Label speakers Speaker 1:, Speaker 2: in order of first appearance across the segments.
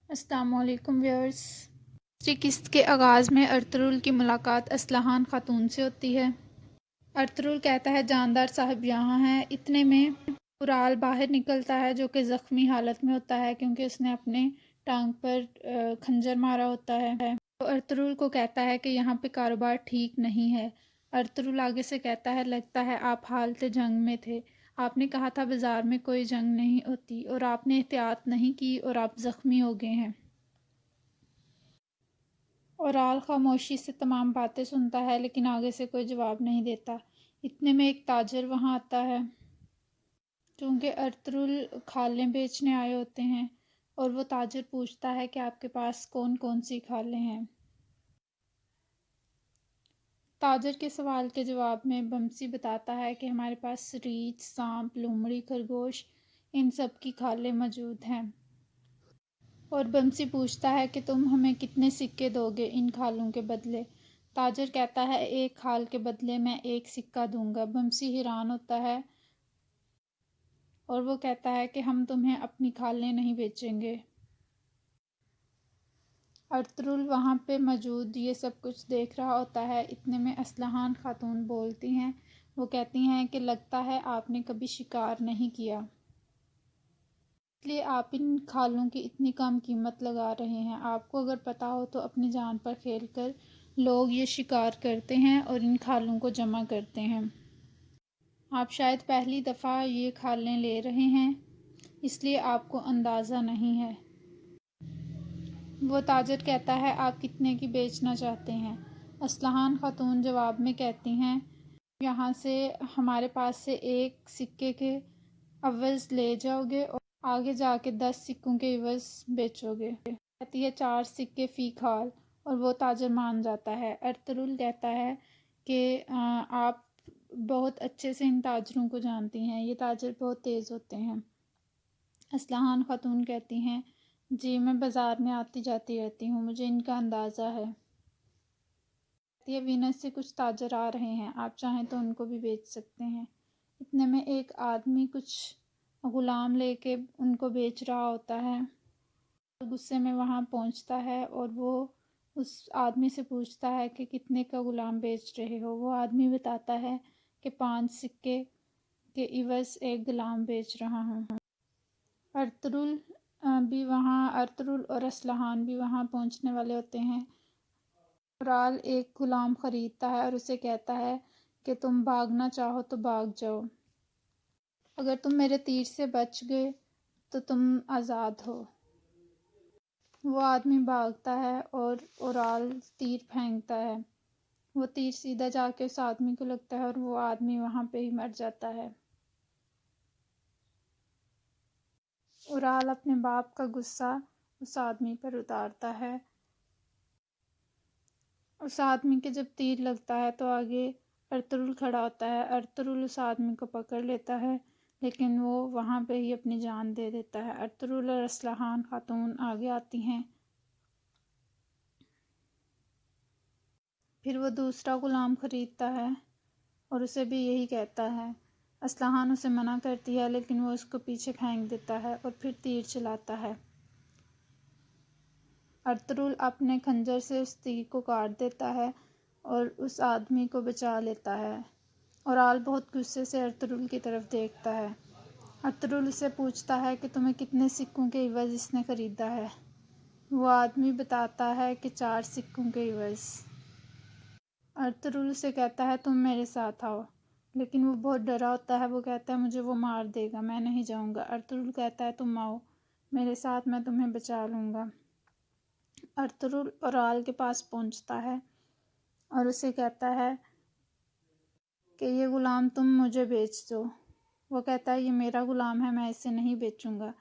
Speaker 1: السلام علیکم ویورز۔ دوسری قسط کے آغاز میں ارطغرل کی ملاقات اصلاحان خاتون سے ہوتی ہے۔ ارطغرل کہتا ہے جاندار صاحب یہاں ہیں۔ اتنے میں اورال باہر نکلتا ہے جو کہ زخمی حالت میں ہوتا ہے کیونکہ اس نے اپنے ٹانگ پر خنجر مارا ہوتا ہے۔ وہ ارطغرل کو کہتا ہے کہ یہاں پہ کاروبار ٹھیک نہیں ہے۔ ارطغرل آگے سے کہتا ہے لگتا ہے آپ حالت جنگ میں تھے۔ آپ نے کہا تھا بازار میں کوئی جنگ نہیں ہوتی اور آپ نے احتیاط نہیں کی اور آپ زخمی ہو گئے ہیں۔ اورال خاموشی سے تمام باتیں سنتا ہے لیکن آگے سے کوئی جواب نہیں دیتا۔ اتنے میں ایک تاجر وہاں آتا ہے۔ چونکہ ارطغرل کھالیں بیچنے آئے ہوتے ہیں اور وہ تاجر پوچھتا ہے کہ آپ کے پاس کون کون سی کھالیں ہیں۔ تاجر کے سوال کے جواب میں بمسی بتاتا ہے کہ ہمارے پاس ریچھ، سانپ، لومڑی، خرگوش ان سب کی کھالیں موجود ہیں۔ اور بمسی پوچھتا ہے کہ تم ہمیں کتنے سکے دو گے ان کھالوں کے بدلے؟ تاجر کہتا ہے ایک کھال کے بدلے میں ایک سکہ دوں گا۔ بمسی حیران ہوتا ہے اور وہ کہتا ہے کہ ہم تمہیں اپنی کھالیں نہیں بیچیں گے۔ ارطغرل وہاں پہ موجود یہ سب کچھ دیکھ رہا ہوتا ہے۔ اتنے میں اصلاحان خاتون بولتی ہیں۔ وہ کہتی ہیں کہ لگتا ہے آپ نے کبھی شکار نہیں کیا، اس لیے آپ ان کھالوں کی اتنی کم قیمت لگا رہے ہیں۔ آپ کو اگر پتہ ہو تو اپنی جان پر کھیل کر لوگ یہ شکار کرتے ہیں اور ان کھالوں کو جمع کرتے ہیں۔ آپ شاید پہلی دفعہ یہ کھالیں لے رہے ہیں اس لیے آپ کو اندازہ نہیں ہے۔ وہ تاجر کہتا ہے آپ کتنے کی بیچنا چاہتے ہیں؟ اصلاحان خاتون جواب میں کہتی ہیں یہاں سے ہمارے پاس سے ایک سکے کے عوض لے جاؤ گے اور آگے جا کے 10 سکوں کے عوض بیچو گے۔ کہتی ہے 4 سکے فی کھال اور وہ تاجر مان جاتا ہے۔ ارطغرل کہتا ہے کہ آپ بہت اچھے سے ان تاجروں کو جانتی ہیں، یہ تاجر بہت تیز ہوتے ہیں۔ اصلاحان خاتون کہتی ہیں جی میں بازار میں آتی جاتی رہتی ہوں، مجھے ان کا اندازہ ہے۔ یہ وینس سے کچھ تاجر آ رہے ہیں، آپ چاہیں تو ان کو بھی بیچ سکتے ہیں۔ اتنے میں ایک آدمی کچھ غلام لے کے ان کو بیچ رہا ہوتا ہے۔ غصے میں وہاں پہنچتا ہے اور وہ اس آدمی سے پوچھتا ہے کہ کتنے کا غلام بیچ رہے ہو؟ وہ آدمی بتاتا ہے کہ 5 سکے کے عوض ایک غلام بیچ رہا ہوں۔ ارطغرل اور اصلاحان بھی وہاں پہنچنے والے ہوتے ہیں۔ اورال ایک غلام خریدتا ہے اور اسے کہتا ہے کہ تم بھاگنا چاہو تو بھاگ جاؤ، اگر تم میرے تیر سے بچ گئے تو تم آزاد ہو۔ وہ آدمی بھاگتا ہے اور اورال تیر پھینکتا ہے۔ وہ تیر سیدھا جا کے اس آدمی کو لگتا ہے اور وہ آدمی وہاں پہ ہی مر جاتا ہے۔ اورال اپنے باپ کا غصہ اس آدمی پر اتارتا ہے۔ اس آدمی کے جب تیر لگتا ہے تو آگے ارطغرل کھڑا ہوتا ہے۔ ارطغرل اس آدمی کو پکڑ لیتا ہے لیکن وہ وہاں پہ ہی اپنی جان دے دیتا ہے۔ ارطغرل اور اصلاحان خاتون آگے آتی ہیں۔ پھر وہ دوسرا غلام خریدتا ہے اور اسے بھی یہی کہتا ہے۔ اصلاحان اسے منع کرتی ہے لیکن وہ اس کو پیچھے پھینک دیتا ہے اور پھر تیر چلاتا ہے۔ ارطغرل اپنے خنجر سے اس تیر کو کاٹ دیتا ہے اور اس آدمی کو بچا لیتا ہے۔ اورال بہت غصے سے ارطغرل کی طرف دیکھتا ہے۔ ارطغرل اسے پوچھتا ہے کہ تمہیں کتنے سکوں کے عوض اس نے خریدا ہے؟ وہ آدمی بتاتا ہے کہ 4 سکوں کے عوض۔ ارطغرل اسے کہتا ہے تم میرے ساتھ آؤ، لیکن وہ بہت ڈرا ہوتا ہے۔ وہ کہتا ہے مجھے وہ مار دے گا، میں نہیں جاؤں گا۔ ارطغرل کہتا ہے تم آؤ میرے ساتھ، میں تمہیں بچا لوں گا۔ ارطغرل اورال کے پاس پہنچتا ہے اور اسے کہتا ہے کہ یہ غلام تم مجھے بیچ دو۔ وہ کہتا ہے یہ میرا غلام ہے، میں اسے نہیں بیچوں گا۔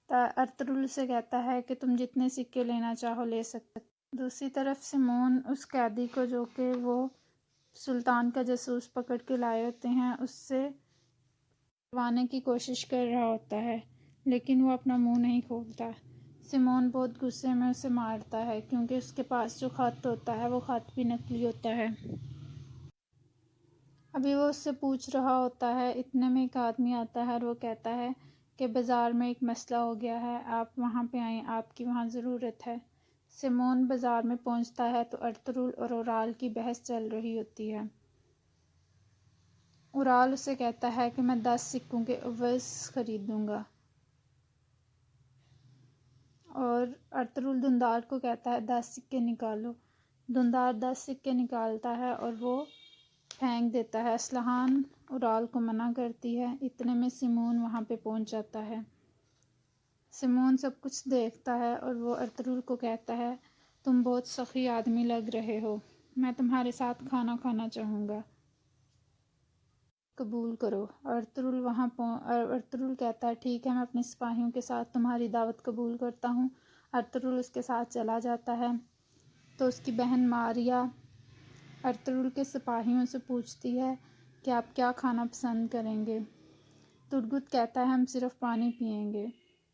Speaker 1: ارطغرل سے کہتا ہے کہ تم جتنے سکے لینا چاہو لے سکتے۔ دوسری طرف سیمون اس قیدی کو جو کہ وہ سلطان کا جاسوس پکڑ کے لائے ہوتے ہیں اس سے چھڑوانے کی کوشش کر رہا ہوتا ہے لیکن وہ اپنا منہ نہیں کھولتا۔ سیمون بہت غصے میں اسے مارتا ہے کیونکہ اس کے پاس جو خط ہوتا ہے وہ خط بھی نکلی ہوتا ہے۔ ابھی وہ اس سے پوچھ رہا ہوتا ہے، اتنے میں ایک آدمی آتا ہے اور وہ کہتا ہے کہ بازار میں ایک مسئلہ ہو گیا ہے، آپ وہاں پہ آئیں، آپ کی وہاں ضرورت ہے۔ سیمون بازار میں پہنچتا ہے تو ارطغرل اور اورال کی بحث چل رہی ہوتی ہے۔ اورال اسے کہتا ہے کہ میں 10 سکوں کے عوض خریدوں گا، اور ارطغرل دھندار کو کہتا ہے 10 سکے نکالو۔ دھندار 10 سکے نکالتا ہے اور وہ پھینک دیتا ہے۔ اسلحان اورال کو منع کرتی ہے۔ اتنے میں سیمون وہاں پہ پہنچ جاتا ہے۔ سیمون سب کچھ دیکھتا ہے اور وہ ارطغرل کو کہتا ہے تم بہت سخی آدمی لگ رہے ہو، میں تمہارے ساتھ کھانا کھانا چاہوں گا، قبول کرو۔ ارطغرل کہتا ہے ٹھیک ہے، میں اپنے سپاہیوں کے ساتھ تمہاری دعوت قبول کرتا ہوں۔ ارطغرل اس کے ساتھ چلا جاتا ہے تو اس کی بہن ماریا ارطغرل کے سپاہیوں سے پوچھتی ہے کہ آپ کیا کھانا پسند کریں گے؟ ترگت کہتا ہے ہم صرف پانی پئیں گے۔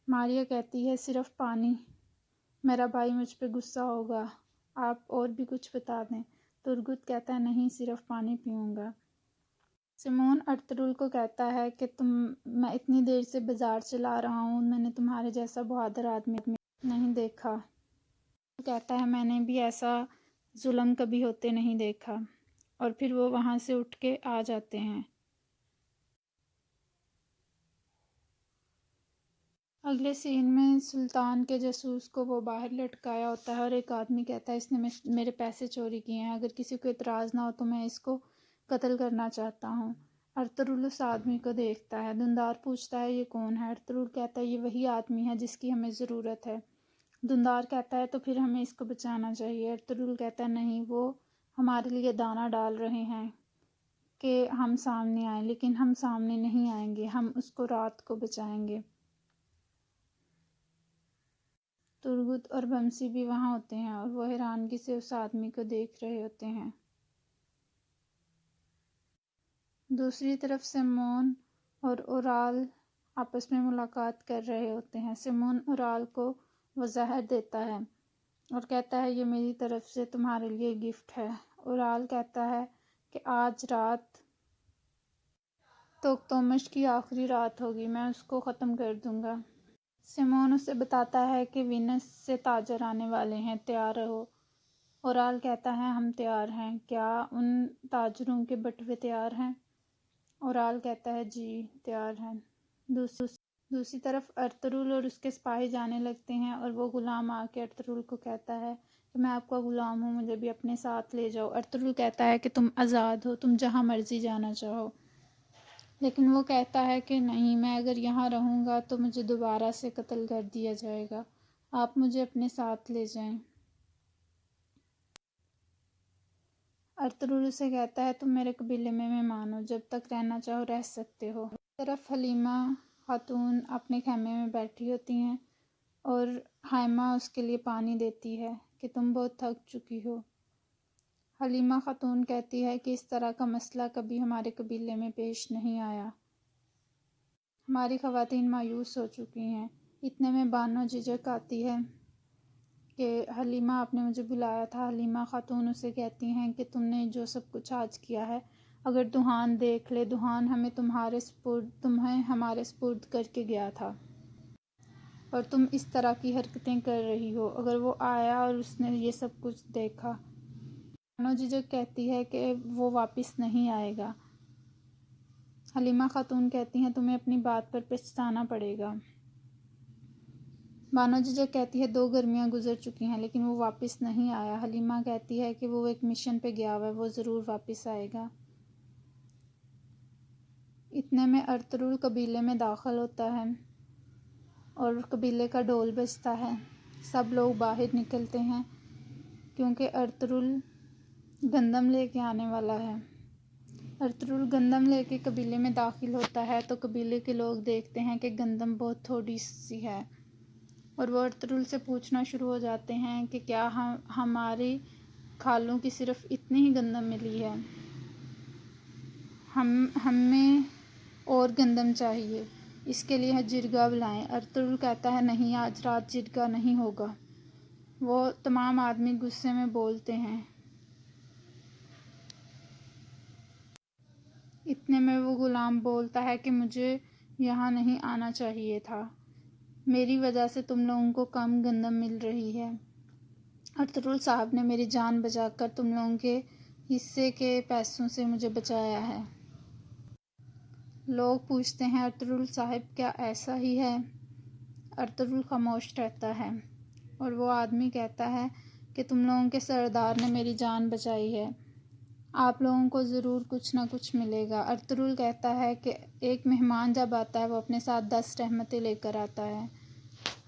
Speaker 1: ماریا کہتی ہے صرف پانی؟ میرا بھائی مجھ پہ غصہ ہوگا، آپ اور بھی کچھ بتا دیں۔ ترگت کہتا ہے نہیں، صرف پانی پیوں گا۔ سیمون ارطغرل کو کہتا ہے کہ میں اتنی دیر سے بازار چلا رہا ہوں، میں نے تمہارے جیسا بہادر آدمی نہیں دیکھا۔ کہتا ہے میں نے بھی ایسا ظلم کبھی ہوتے نہیں دیکھا، اور پھر وہ وہاں سے اٹھ کے آ جاتے ہیں۔ اگلے سین میں سلطان کے جاسوس کو وہ باہر لٹکایا ہوتا ہے اور ایک آدمی کہتا ہے اس نے میرے پیسے چوری کیے ہیں، اگر کسی کو اعتراض نہ ہو تو میں اس کو قتل کرنا چاہتا ہوں۔ ارطغرل اس آدمی کو دیکھتا ہے۔ دھندار پوچھتا ہے یہ کون ہے؟ ارطغرل کہتا ہے یہ وہی آدمی ہے جس کی ہمیں ضرورت ہے۔ دھندار کہتا ہے تو پھر ہمیں اس کو بچانا چاہیے۔ ارطغرل کہتا ہے نہیں، وہ ہمارے لیے دانہ ڈال رہے ہیں کہ ہم سامنے آئیں، لیکن ہم سامنے نہیں آئیں گے، ہم اس کو رات کو بچائیں گے۔ ترگت اور بمسی بھی وہاں ہوتے ہیں اور وہ حیرانگی سے اس آدمی کو دیکھ رہے ہوتے ہیں۔ دوسری طرف سیمون اور اورال آپس میں ملاقات کر رہے ہوتے ہیں۔ سیمون اورال کو وہ زہر دیتا ہے اور کہتا ہے یہ میری طرف سے تمہارے لیے گفٹ ہے۔ اورال کہتا ہے کہ آج رات توکتومش کی آخری رات ہوگی، میں اس کو ختم کر دوں گا۔ سیمون اسے بتاتا ہے کہ وینس سے تاجر آنے والے ہیں، تیار رہو۔ اورال کہتا ہے ہم تیار ہیں، کیا ان تاجروں کے بٹوے تیار ہیں؟ اورال کہتا ہے جی تیار ہیں۔ دوسری طرف ارطغرل اور اس کے سپاہی جانے لگتے ہیں اور وہ غلام آ کے ارطغرل کو کہتا ہے کہ میں آپ کا غلام ہوں، مجھے بھی اپنے ساتھ لے جاؤ۔ ارطغرل کہتا ہے کہ تم آزاد ہو، تم جہاں مرضی جانا چاہو، لیکن وہ کہتا ہے کہ نہیں، میں اگر یہاں رہوں گا تو مجھے دوبارہ سے قتل کر دیا جائے گا، آپ مجھے اپنے ساتھ لے جائیں۔ ارطغرل اسے کہتا ہے تم میرے قبیلے میں مہمان ہو، جب تک رہنا چاہو رہ سکتے ہو۔ ایک طرف حلیمہ خاتون اپنے خیمے میں بیٹھی ہوتی ہیں اور حائمہ اس کے لیے پانی دیتی ہے کہ تم بہت تھک چکی ہو۔ حلیمہ خاتون کہتی ہے کہ اس طرح کا مسئلہ کبھی ہمارے قبیلے میں پیش نہیں آیا، ہماری خواتین مایوس ہو چکی ہیں۔ اتنے میں بانو جھجک آتی ہے کہ حلیمہ آپ نے مجھے بلایا تھا۔ حلیمہ خاتون اسے کہتی ہیں کہ تم نے جو سب کچھ آج کیا ہے، اگر دہان دیکھ لے، دہان تمہیں ہمارے سپرد کر کے گیا تھا اور تم اس طرح کی حرکتیں کر رہی ہو، اگر وہ آیا اور اس نے یہ سب کچھ دیکھا۔ بانو جھجک کہتی ہے کہ وہ واپس نہیں آئے گا۔ حلیمہ خاتون کہتی ہیں تمہیں اپنی بات پر پچھتانا پڑے گا۔ بانو جھجک کہتی ہے 2 گرمیاں گزر چکی ہیں لیکن وہ واپس نہیں آیا۔ حلیمہ کہتی ہے کہ وہ ایک مشن پہ گیا ہوا ہے، وہ ضرور واپس آئے گا۔ اتنے میں ارطغرل قبیلے میں داخل ہوتا ہے اور قبیلے کا ڈھول بجتا ہے، سب لوگ باہر نکلتے ہیں کیونکہ ارطغرل گندم لے کے آنے والا ہے۔ ارطغرل گندم لے کے قبیلے میں داخل ہوتا ہے تو قبیلے کے لوگ دیکھتے ہیں کہ گندم بہت تھوڑی سی ہے اور وہ ارطغرل سے پوچھنا شروع ہو جاتے ہیں کہ کیا ہماری کھالوں کی صرف اتنی ہی گندم ملی ہے، ہمیں اور گندم چاہیے، اس کے لیے جرگہ بلائیں۔ ارطغرل کہتا ہے نہیں، آج رات جرگہ نہیں ہوگا۔ وہ تمام آدمی غصے میں بولتے ہیں۔ اتنے میں وہ غلام بولتا ہے کہ مجھے یہاں نہیں آنا چاہیے تھا، میری وجہ سے تم لوگوں کو کم گندم مل رہی ہے۔ ارطغرل صاحب نے میری جان بچا کر تم لوگوں کے حصے کے پیسوں سے مجھے بچایا ہے۔ لوگ پوچھتے ہیں ارطغرل صاحب کیا ایسا ہی ہے؟ ارطغرل خاموش رہتا ہے اور وہ آدمی کہتا ہے کہ تم لوگوں کے سردار نے میری جان بچائی ہے، آپ لوگوں کو ضرور کچھ نہ کچھ ملے گا۔ ارطغرل کہتا ہے کہ ایک مہمان جب آتا ہے وہ اپنے ساتھ 10 رحمتیں لے کر آتا ہے،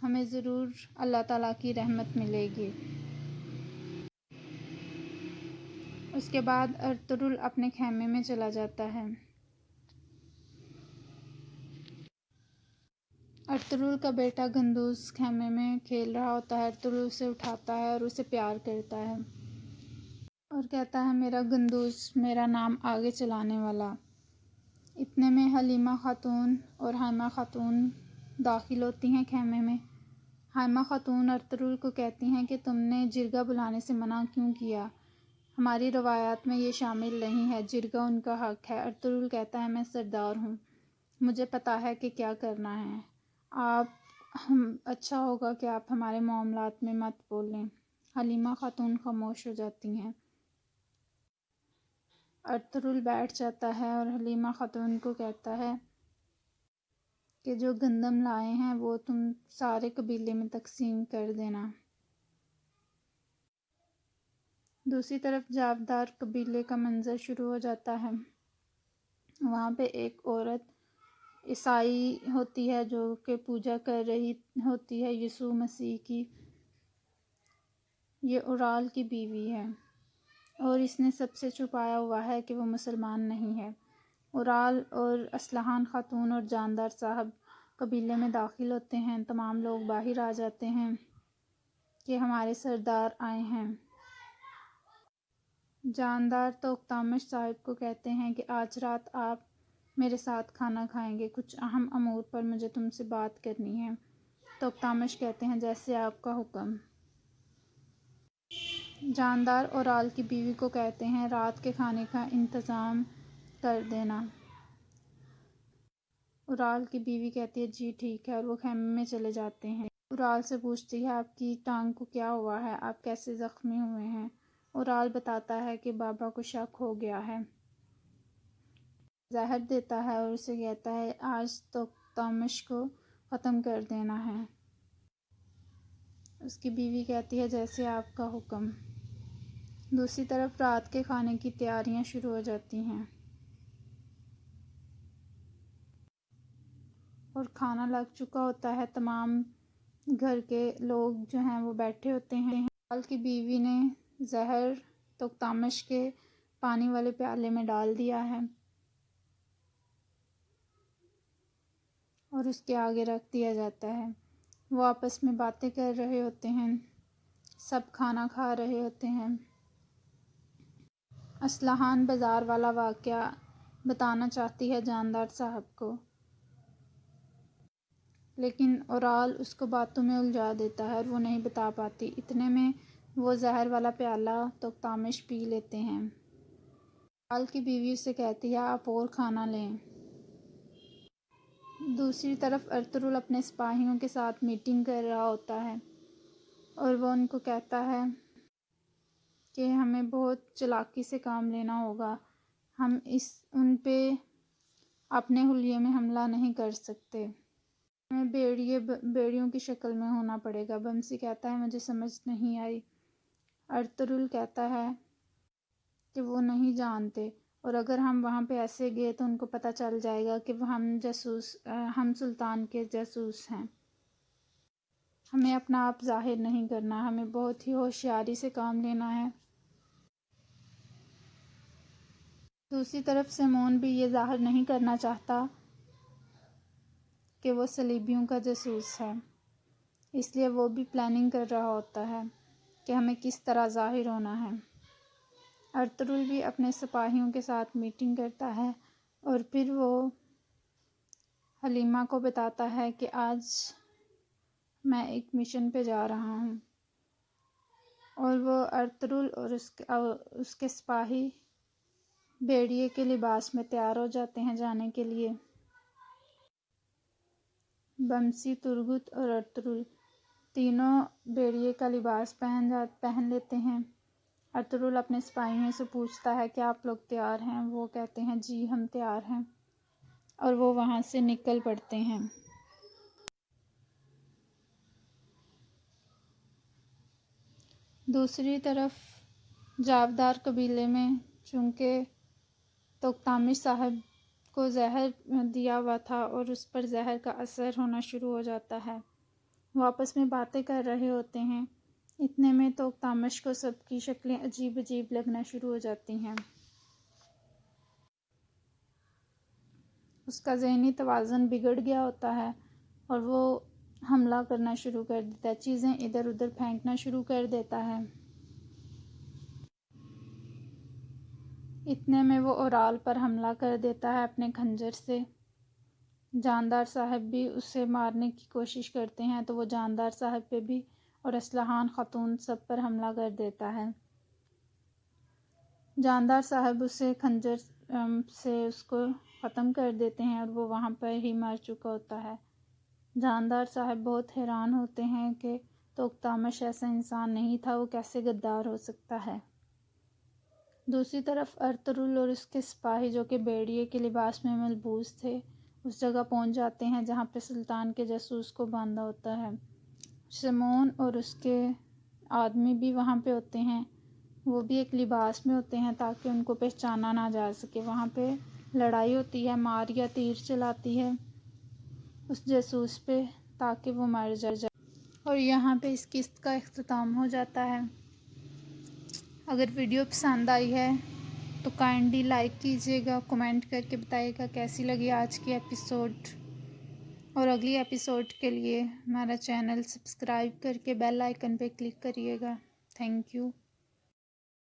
Speaker 1: ہمیں ضرور اللہ تعالیٰ کی رحمت ملے گی۔ اس کے بعد ارطغرل اپنے خیمے میں چلا جاتا ہے۔ ارطغرل کا بیٹا گندوز خیمے میں کھیل رہا ہوتا ہے۔ ارطغرل اسے اٹھاتا ہے اور اسے پیار کرتا ہے اور کہتا ہے میرا گندوز، میرا نام آگے چلانے والا۔ اتنے میں حلیمہ خاتون اور ہائمہ خاتون داخل ہوتی ہیں خیمے میں۔ ہائمہ خاتون ارطغرل کو کہتی ہیں کہ تم نے جرگہ بلانے سے منع کیوں کیا؟ ہماری روایات میں یہ شامل نہیں ہے، جرگہ ان کا حق ہے۔ ارطغرل کہتا ہے میں سردار ہوں، مجھے پتہ ہے کہ کیا کرنا ہے، اچھا ہوگا کہ آپ ہمارے معاملات میں مت بولیں۔ حلیمہ خاتون خاموش ہو جاتی ہیں۔ ارطغرل بیٹھ جاتا ہے اور حلیمہ خاتون کو کہتا ہے کہ جو گندم لائے ہیں وہ تم سارے قبیلے میں تقسیم کر دینا۔ دوسری طرف جاودار قبیلے کا منظر شروع ہو جاتا ہے۔ وہاں پہ ایک عورت عیسائی ہوتی ہے جو کہ پوجا کر رہی ہوتی ہے یسوع مسیح کی۔ یہ اورال کی بیوی ہے اور اس نے سب سے چھپایا ہوا ہے کہ وہ مسلمان نہیں ہے۔ اورال اور اصلحان خاتون اور جاندار صاحب قبیلے میں داخل ہوتے ہیں۔ تمام لوگ باہر آ جاتے ہیں کہ ہمارے سردار آئے ہیں۔ جاندار توختامش صاحب کو کہتے ہیں کہ آج رات آپ میرے ساتھ کھانا کھائیں گے، کچھ اہم امور پر مجھے تم سے بات کرنی ہے۔ توختامش کہتے ہیں جیسے آپ کا حکم۔ جاندار اورال کی بیوی کو کہتے ہیں رات کے کھانے کا انتظام کر دینا۔ اورال کی بیوی کہتی ہے جی ٹھیک ہے، اور وہ خیمے میں چلے جاتے ہیں۔ اورال سے پوچھتی ہے آپ کی ٹانگ کو کیا ہوا ہے، آپ کیسے زخمی ہوئے ہیں؟ اورال بتاتا ہے کہ بابا کو شک ہو گیا ہے، زہر دیتا ہے اور اسے کہتا ہے آج توختامش کو ختم کر دینا ہے۔ اس کی بیوی کہتی ہے جیسے آپ کا حکم۔ دوسری طرف رات کے کھانے کی تیاریاں شروع ہو جاتی ہیں اور کھانا لگ چکا ہوتا ہے، تمام گھر کے لوگ جو ہیں وہ بیٹھے ہوتے ہیں۔ اورال کی بیوی نے زہر توختامش کے پانی والے پیالے میں ڈال دیا ہے اور اس کے آگے رکھ دیا جاتا ہے۔ وہ آپس میں باتیں کر رہے ہوتے ہیں، سب کھانا کھا رہے ہوتے ہیں۔ اصلحان بازار والا واقعہ بتانا چاہتی ہے جاندار صاحب کو، لیکن اورال اس کو باتوں میں الجھا دیتا ہے اور وہ نہیں بتا پاتی۔ اتنے میں وہ زہر والا پیالہ توختامش پی لیتے ہیں۔ اورال کی بیوی اسے کہتی ہے آپ اور کھانا لیں۔ دوسری طرف ارطغرل اپنے سپاہیوں کے ساتھ میٹنگ کر رہا ہوتا ہے اور وہ ان کو کہتا ہے کہ ہمیں بہت چالاکی سے کام لینا ہوگا، ہم ان پہ اپنے حلیے میں حملہ نہیں کر سکتے، ہمیں بیڑیوں کی شکل میں ہونا پڑے گا۔ بمسی کہتا ہے مجھے سمجھ نہیں آئی۔ ارطغرل کہتا ہے کہ وہ نہیں جانتے، اور اگر ہم وہاں پہ ایسے گئے تو ان کو پتہ چل جائے گا کہ ہم سلطان کے جاسوس ہیں۔ ہمیں اپنا آپ ظاہر نہیں کرنا، ہمیں بہت ہی ہوشیاری سے کام لینا ہے۔ دوسری طرف سیمون بھی یہ ظاہر نہیں کرنا چاہتا کہ وہ صلیبیوں کا جاسوس ہے، اس لیے وہ بھی پلاننگ کر رہا ہوتا ہے کہ ہمیں کس طرح ظاہر ہونا ہے۔ ارطغرل بھی اپنے سپاہیوں کے ساتھ میٹنگ کرتا ہے اور پھر وہ حلیمہ کو بتاتا ہے کہ آج میں ایک مشن پہ جا رہا ہوں، اور وہ ارطغرل اور اس کے سپاہی بیڑیے کے لباس میں تیار ہو جاتے ہیں جانے کے لیے۔ بمسی، ترگت اور ارطغرل تینوں بیڑیے کا لباس پہن لیتے ہیں۔ ارطغرل اپنے سپاہیوں سے پوچھتا ہے کہ آپ لوگ تیار ہیں؟ وہ کہتے ہیں جی ہم تیار ہیں، اور وہ وہاں سے نکل پڑتے ہیں۔ دوسری طرف جاودار قبیلے میں چونکہ توختامش صاحب کو زہر دیا ہوا تھا اور اس پر زہر کا اثر ہونا شروع ہو جاتا ہے، وہ آپس میں باتیں کر رہے ہوتے ہیں۔ اتنے میں توختامش کو سب کی شکلیں عجیب عجیب لگنا شروع ہو جاتی ہیں۔ اس کا ذہنی توازن بگڑ گیا ہوتا ہے اور وہ حملہ کرنا شروع کر دیتا ہے، چیزیں ادھر ادھر پھینکنا شروع کر دیتا ہے۔ اتنے میں وہ اورال پر حملہ کر دیتا ہے اپنے خنجر سے۔ جاندار صاحب بھی اسے مارنے کی کوشش کرتے ہیں تو وہ جاندار صاحب پہ بھی اور اسلحان خاتون سب پر حملہ کر دیتا ہے۔ جاندار صاحب اسے خنجر سے اس کو ختم کر دیتے ہیں اور وہ وہاں پر ہی مر چکا ہوتا ہے۔ جاندار صاحب بہت حیران ہوتے ہیں کہ توختامش ایسا انسان نہیں تھا، وہ کیسے غدار ہو سکتا ہے۔ دوسری طرف ارطغرل اور اس کے سپاہی جو کہ بیڑیے کے لباس میں ملبوس تھے اس جگہ پہنچ جاتے ہیں جہاں پہ سلطان کے جاسوس کو باندھا ہوتا ہے۔ شمعون اور اس کے آدمی بھی وہاں پہ ہوتے ہیں، وہ بھی ایک لباس میں ہوتے ہیں تاکہ ان کو پہچانا نہ جا سکے۔ وہاں پہ لڑائی ہوتی ہے، مار یا تیر چلاتی ہے اس جاسوس پہ تاکہ وہ مر جائے، اور یہاں پہ اس قسط کا اختتام ہو جاتا ہے۔ اگر ویڈیو پسند آئی ہے تو کائنڈلی لائک کیجیے گا، کمنٹ کر کے بتائیے گا کیسی لگی آج کی ایپیسوڈ، اور اگلی ایپیسوڈ کے لیے ہمارا چینل سبسکرائب کر کے بیل آئیکن پہ کلک کریے گا۔ Thank you.